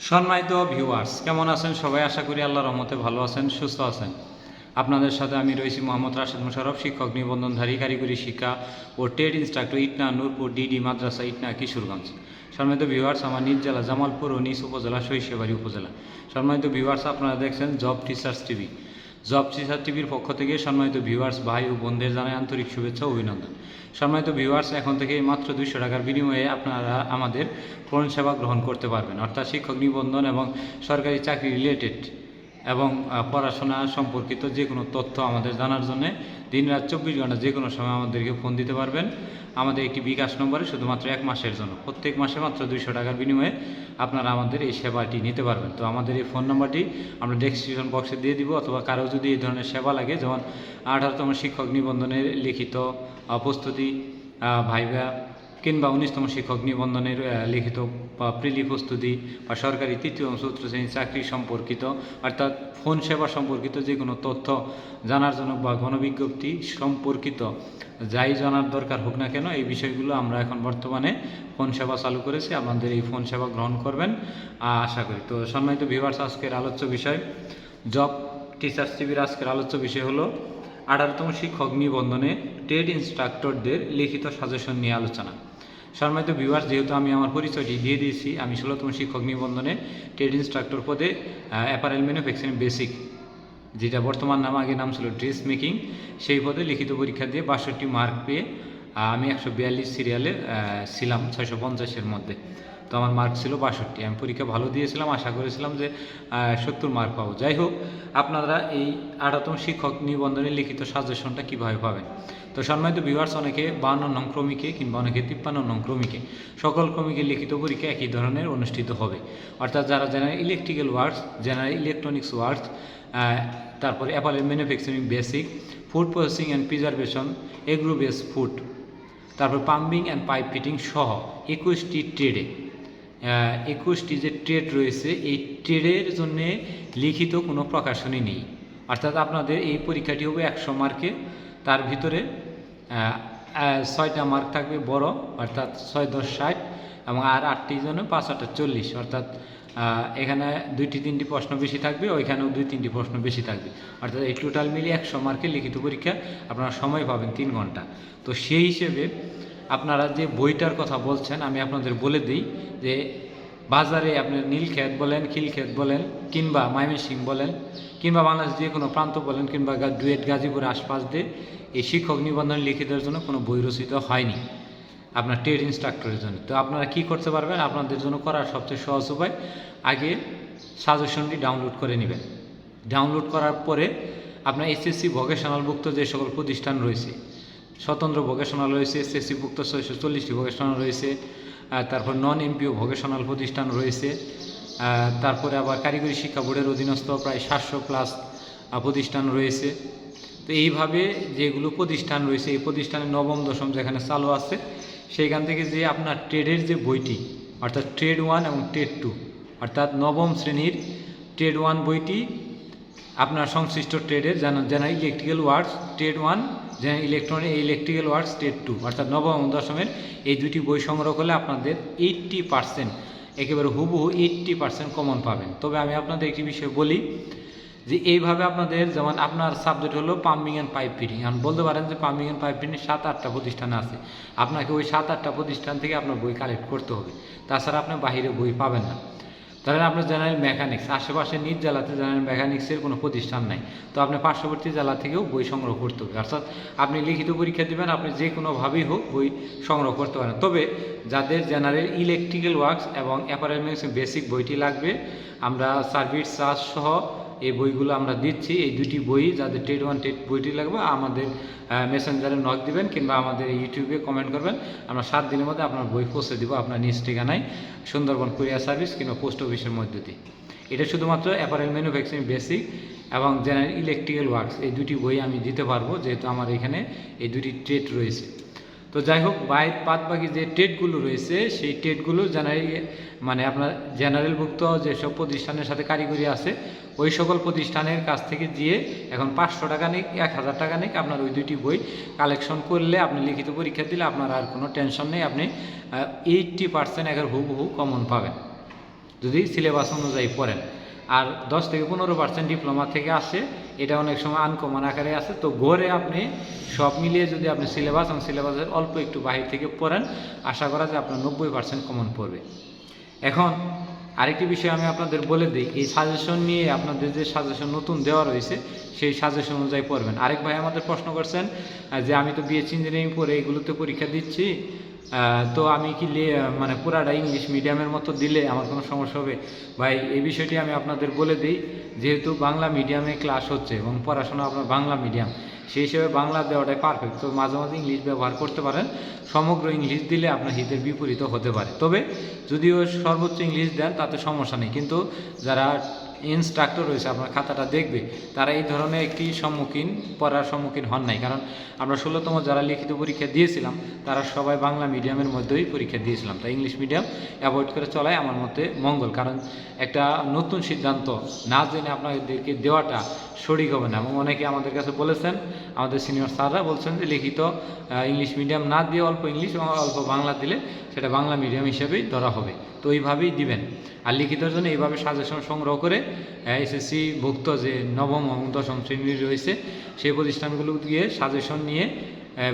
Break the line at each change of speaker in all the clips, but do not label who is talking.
সম্মানিত ভিউয়ার্স, কেমন আছেন সবাই? আশা করি আল্লাহর রহমতে ভালো আছেন, সুস্থ আছেন। আপনাদের সাথে আমি রয়েছি মোহাম্মদ রাশেদ মোশাররফ, শিক্ষক নিবন্ধনধারী, কারিগরি শিক্ষা ও trade instructor, Itna Nurpur DD Madrasa, Itna, Kishoreganj. সম্মানিত ভিউয়ার্স, আমার নিজ জেলা জামালপুর ও নিজ উপজেলা সরিষাবাড়ি উপজেলা। সম্মানিত ভিউয়ার্স, আপনারা দেখছেন job teachers TV. Job teacher টিভির পক্ষ থেকে সম্মানিত ভিউয়ার্স ভাই ও বোনদের জানাই আন্তরিক শুভেচ্ছা ও অভিনন্দন। সম্মানিত ভিউয়ার্স, এখন থেকে মাত্র 200 টাকার বিনিময়ে আপনারা আমাদের ফোন সেবা গ্রহণ করতে পারবেন, অর্থাৎ শিক্ষক নিবন্ধন এবং সরকারি চাকরি রিলেটেড এবং পড়াশোনা সম্পর্কিত যে কোনো তথ্য আমাদের জানার জন্য দিনরাত 24 ঘন্টা যে কোনো সময় আমাদেরকে ফোন দিতে পারবেন। আমাদের একটি বিকাশ নম্বরে শুধুমাত্র 1 মাসের জন্য, প্রত্যেক মাসে মাত্র 200 টাকার বিনিময়ে আপনারা আমাদের এই সেবাটি নিতে পারবেন। তো আমাদের এই ফোন নাম্বারটি আমরা ডেসক্রিপশন বক্সে দিয়ে দিব, অথবা কারো যদি এই ধরনের সেবা লাগে, যেমন 18তম শিক্ষক নিবন্ধনের লিখিত প্রস্তুতি, ভাইভা, কিংবা 19তম শিক্ষক নিবন্ধনের লিখিত বা প্রিলি প্রস্তুতি, বা সরকারি 3য় চতুর্থ শ্রেণীর চাকরি সম্পর্কিত অর্থাৎ ফোন সেবা সম্পর্কিত যে কোনো তথ্য জানার জন্য বা গণবিজ্ঞপ্তি সম্পর্কিত যাই জানার দরকার হোক না কেন, এই বিষয়গুলো আমরা এখন বর্তমানে ফোন সেবা চালু করেছি। আপনাদের এই ফোন সেবা গ্রহণ করবেন আশা করি। তো সম্মানিত ভিউয়ার্স, আজকের আলোচ্য বিষয় জব টিচার্স টিভির আজকের আলোচ্য বিষয় হলো 18তম শিক্ষক নিবন্ধনে ট্রেড ইনস্ট্রাক্টরদের লিখিত সাজেশন নিয়ে আলোচনা। সম্মানিত ভিউয়ার্স, যেহেতু আমি আমার পরিচয়টি দিয়ে দিয়েছি, আমি 16তম শিক্ষক নিবন্ধনে ট্রেড ইনস্ট্রাক্টর পদে অ্যাপারেল ম্যানুফ্যাকচারিং বেসিক, যেটা বর্তমান নাম, আগে নাম ছিল ড্রেস মেকিং, সেই পদে লিখিত পরীক্ষা দিয়ে 62 মার্ক পেয়ে আমি 142 সিরিয়ালে ছিলাম 650-এর মধ্যে। তো আমার মার্ক ছিল 62। আমি পরীক্ষা ভালো দিয়েছিলাম, আশা করেছিলাম যে 70 মার্ক পাবো। যাই হোক, আপনারা এই 18তম শিক্ষক নিবন্ধনের লিখিত সাজেশনটা কীভাবে পাবেন? তো সম্মানিত ভিউয়ার্স, অনেকে 52 নং ক্রমিকে কিংবা অনেকে 53 নং ক্রমিকে, সকল ক্রমিকের লিখিত পরীক্ষা একই ধরনের অনুষ্ঠিত হবে। অর্থাৎ যারা general electrical works, general electronics works, তারপরে apparel manufacturing basic, food processing and preservation, agro base food, তারপর পাম্পিং অ্যান্ড পাইপ ফিটিং সহ 21টি ট্রেডে, 21টি যে ট্রেড রয়েছে, এই ট্রেডের জন্য লিখিত কোনো প্রকাশনী নেই। অর্থাৎ আপনাদের এই পরীক্ষাটি হবে 100 মার্কে, তার ভিতরে 6টা মার্ক থাকবে বড়, অর্থাৎ 6×10 = 60, এবং আর 8টি জন্য 5×8 = 40। অর্থাৎ এখানে 2-3টি প্রশ্ন বেশি থাকবে, ওইখানেও 2-3টি প্রশ্ন বেশি থাকবে। অর্থাৎ এই টোটাল মিলিয়ে 100 মার্কের লিখিত পরীক্ষা, আপনারা সময় পাবেন 3 ঘন্টা। তো সেই হিসেবে আপনারা যে বইটার কথা বলছেন, আমি আপনাদের বলে দিই যে বাজারে আপনার নীলক্ষেত বলেন, খিলক্ষেত বলেন, কিংবা ময়মনসিংহ বলেন, কিংবা বাংলাদেশ যে কোনো প্রান্ত বলেন, কিংবা ডুয়েট গাজীপুরের আশপাশ দিয়ে এই শিক্ষক নিবন্ধন লিখিতের জন্য কোনো বই রচিত হয়নি আপনার ট্রেড ইনস্ট্রাক্টরের জন্য। তো আপনারা কি করতে পারবেন? আপনাদের জন্য করার সবচেয়ে সহজ উপায়, আগে সাজেশনটি ডাউনলোড করে নেবেন। ডাউনলোড করার পরে আপনার এসএসসি ভোকেশনালভুক্ত যে সকল প্রতিষ্ঠান রয়েছে, স্বতন্ত্র ভোকেশনাল রয়েছে, এসএসসিভুক্ত 640টি ভোকেশনাল রয়েছে, তারপর নন এমপিও ভোকেশনাল প্রতিষ্ঠান রয়েছে, তারপরে আবার কারিগরি শিক্ষা বোর্ডের অধীনস্থ প্রায় 700+ প্রতিষ্ঠান রয়েছে। তো এইভাবে যেগুলো প্রতিষ্ঠান রয়েছে, এই প্রতিষ্ঠানের 9ম 10ম যেখানে চালু আছে, সেইখান থেকে যে আপনার ট্রেডের যে বইটি, অর্থাৎ ট্রেড 1 এবং ট্রেড 2, অর্থাৎ 9ম শ্রেণীর ট্রেড 1 বইটি আপনার সংশ্লিষ্ট ট্রেডের general electrical works trade 1, general electrical works trade 2, অর্থাৎ 9ম এবং 10মের এই দুটি বই সংগ্রহ করলে আপনাদের 80%, একেবারে হুবহু 80% কমন পাবেন। তবে আমি আপনাদের একটি বিষয় বলি যে এইভাবে আপনাদের, যেমন আপনার সাবজেক্ট হলো পাম্পিং অ্যান্ড পাইপ ফিটিং, এখন বলতে পারেন যে পাম্পিং অ্যান্ড পাইপ ফিটিং 7-8টা প্রতিষ্ঠান আছে, আপনাকে ওই 7-8টা প্রতিষ্ঠান থেকে আপনার বই কালেক্ট করতে হবে, তাছাড়া আপনি বাহিরে বই পাবেন না। ধরেন আপনার জেনারেল মেকানিক্স, আশেপাশে নিজ জেলাতে জেনারেল মেকানিক্সের কোনো প্রতিষ্ঠান নাই, তো আপনি পার্শ্ববর্তী জেলা থেকেও বই সংগ্রহ করতে হবে। অর্থাৎ আপনি লিখিত পরীক্ষা দেবেন, আপনি যে কোনোভাবেই হোক বই সংগ্রহ করতে পারেন। তবে যাদের জেনারেল ইলেকট্রিক্যাল ওয়ার্কস এবং অ্যাপারেল ম্যানুফ্যাকচারিং বেসিক বইটি লাগবে, আমরা সার্ভিস চার্জ সহ এই বইগুলো আমরা দিচ্ছি। এই দুটি বই যাদের ট্রেড 1 ট্রেড বইটি লাগবে, আমাদের মেসেঞ্জারে নক দিবেন কিংবা আমাদের ইউটিউবে কমেন্ট করবেন, আমরা 7 দিনের মধ্যে আপনার বই পৌঁছে দেবো আপনার নিজ ঠিকানায়, সুন্দরবন কুরিয়ার সার্ভিস কিংবা পোস্ট অফিসের মধ্যে দিয়ে। এটা শুধুমাত্র অ্যাপারেল ম্যানুফ্যাকচারিং বেসিক এবং জেনারেল ইলেকট্রিক্যাল ওয়ার্কস, এই দুটি বই আমি দিতে পারবো, যেহেতু আমার এখানে এই দুটি ট্রেড রয়েছে। তো যাই হোক, বাদ বাকি যে ট্রেডগুলো রয়েছে, সেই ট্রেডগুলো মানে আপনার জেনারেলভুক্ত যেসব প্রতিষ্ঠানের সাথে কারিগরি আছে, ওই সকল প্রতিষ্ঠানের কাছ থেকে গিয়ে এখন 500 টাকা নিক, 1000 টাকা নিক, আপনার ওই দুটি বই কালেকশন করলে আপনি লিখিত পরীক্ষা দিলে আপনার আর কোনো টেনশন নেই, আপনি 80% হুবহু কমন পাবেন। যদি সিলেবাস অনুযায়ী পড়েন। আর 10 থেকে 15% ডিপ্লোমা থেকে আসে, এটা অনেক সময় আনকমন আকারে আসে। তো গড়ে আপনি সব মিলিয়ে যদি আপনি সিলেবাস এবং সিলেবাসের অল্প একটু বাহির থেকে পড়েন, আশা করা যায় আপনার 90% কমন পড়বে। এখন আরেকটি বিষয় আমি আপনাদের বলে দিই, এই সাজেশন নিয়ে আপনাদের যে সাজেশন নতুন দেওয়া রয়েছে সেই সাজেশন অনুযায়ী পড়বেন। আরেক ভাই আমাদের প্রশ্ন করছেন যে আমি তো বিএসসি ইঞ্জিনিয়ারিং পড়ে এগুলোতে পরীক্ষা দিচ্ছি, তো আমি কি মানে পুরাটা ইংলিশ মিডিয়ামের মতো দিলে আমার কোনো সমস্যা হবে? ভাই এই বিষয়টি আমি আপনাদের বলে দিই, যেহেতু বাংলা মিডিয়ামে ক্লাস হচ্ছে এবং পড়াশোনা আপনার বাংলা মিডিয়াম, সেই হিসেবে বাংলা দেওয়াটাই পারফেক্ট। তো মাঝে মাঝে ইংলিশ ব্যবহার করতে পারেন, সমগ্র ইংলিশ দিলে আপনার হিতের বিপরীত হতে পারে। তবে যদিও সর্বোচ্চ ইংলিশ দেন তাতে সমস্যা নেই, কিন্তু যারা ইনস্ট্রাক্টর রয়েছে আপনার খাতাটা দেখবে, তারা এই ধরনের একটি পড়ার সম্মুখীন হন নাই। কারণ আমরা 16তম যারা লিখিত পরীক্ষা দিয়েছিলাম তারা সবাই বাংলা মিডিয়ামের মধ্যেই পরীক্ষা দিয়েছিলাম। তাই ইংলিশ মিডিয়াম অ্যাভয়েড করে চলাই আমার মতে মঙ্গল। কারণ একটা নতুন সিদ্ধান্ত না জেনে আপনাদেরকে দেওয়াটা সঠিক হবে না। এবং অনেকে আমাদের কাছে বলেছেন, আমাদের সিনিয়র স্যাররা বলছেন যে লিখিত ইংলিশ মিডিয়াম না দিয়ে অল্প ইংলিশ এবং অল্প বাংলা দিলে সেটা বাংলা মিডিয়াম হিসেবেই ধরা হবে। তো এইভাবেই দিবেন। আর লিখিতর জন্য এইভাবে সাজেশন সংগ্রহ করে এসএসসি ভুক্ত যে নবম এবং 10ম শ্রেণীর রয়েছে সেই প্রতিষ্ঠানগুলো গিয়ে সাজেশন নিয়ে,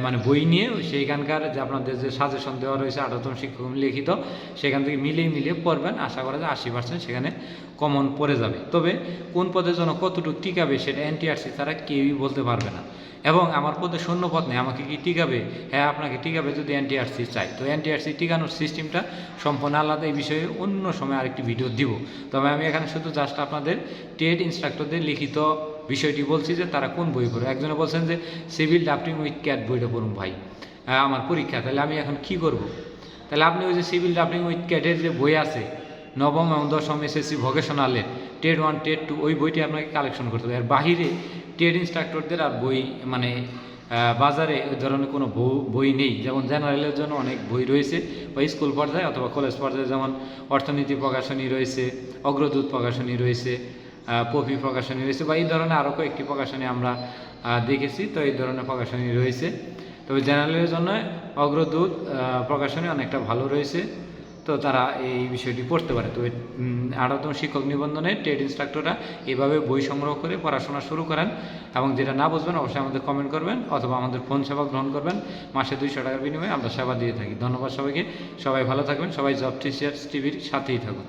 মানে বই নিয়ে সেইখানকার যে আপনাদের যে সাজেশন দেওয়া রয়েছে 18তম শিক্ষক লিখিত, সেখান থেকে মিলিয়ে পড়বেন। আশা করা যায় 80% সেখানে কমন পড়ে যাবে। তবে কোন পদের জন্য কতটুকু টিকাবে সেটা এনটিআরসি ছাড়া কেউই বলতে পারবে না। এবং আমার পদে শূন্য পদ নেই, আমাকে কি টিকাবে? হ্যাঁ, আপনাকে টিকাবে যদি এনটিআরসি চাই। তো এনটিআরসি টিকানোর সিস্টেমটা সম্পূর্ণ আলাদা, এই বিষয়ে অন্য সময় আরেকটি ভিডিও দিব। তবে আমি এখানে শুধু জাস্ট আপনাদের টেট ইনস্ট্রাক্টরদের লিখিত বিষয়টি বলছি যে তারা কোন বই পড়ে। একজনে বলছেন যে সিভিল ড্রাফটিং উইথ ক্যাট বইটা পড়ুন ভাই, আমার পরীক্ষা, তাহলে আমি এখন কি করব? তাহলে আপনি ওই যে সিভিল ড্রাফটিং উইথ ক্যাটের যে বই আছে নবম এবং 10ম এসএসসি ভোকেশনালের টেট 1 টেট 2, ওই বইটি আপনাকে কালেকশন করতে হবে। আর বাহিরে টেট ইনস্ট্রাক্টরদের আর বই মানে বাজারে ওই ধরনের কোনো বই নেই। যেমন জেনারেলের জন্য অনেক বই রয়েছে বা স্কুল পর্যায়ে অথবা কলেজ পর্যায়ে, যেমন অর্থনীতি প্রকাশনী রয়েছে, অগ্রদূত প্রকাশনী রয়েছে, পপি প্রকাশনী রয়েছে, বা এই ধরনের আরও কয়েকটি প্রকাশনী আমরা দেখেছি। তো এই ধরনের প্রকাশনী রয়েছে। তবে জেনারেলের জন্য অগ্রদূত প্রকাশনী অনেকটা ভালো রয়েছে, তো তারা এই বিষয়টি পড়তে পারে। তো 18তম শিক্ষক নিবন্ধনে টেট ইনস্ট্রাক্টররা এভাবে বই সংগ্রহ করে পড়াশোনা শুরু করেন। এবং যেটা না বুঝবেন অবশ্যই আমাদের কমেন্ট করবেন অথবা আমাদের ফোন সেবা গ্রহণ করবেন। মাসে 200 টাকার বিনিময়ে আমরা সেবা দিয়ে থাকি। ধন্যবাদ সবাইকে, সবাই ভালো থাকবেন, সবাই জব টিচার্স টিভির সাথেই থাকুন।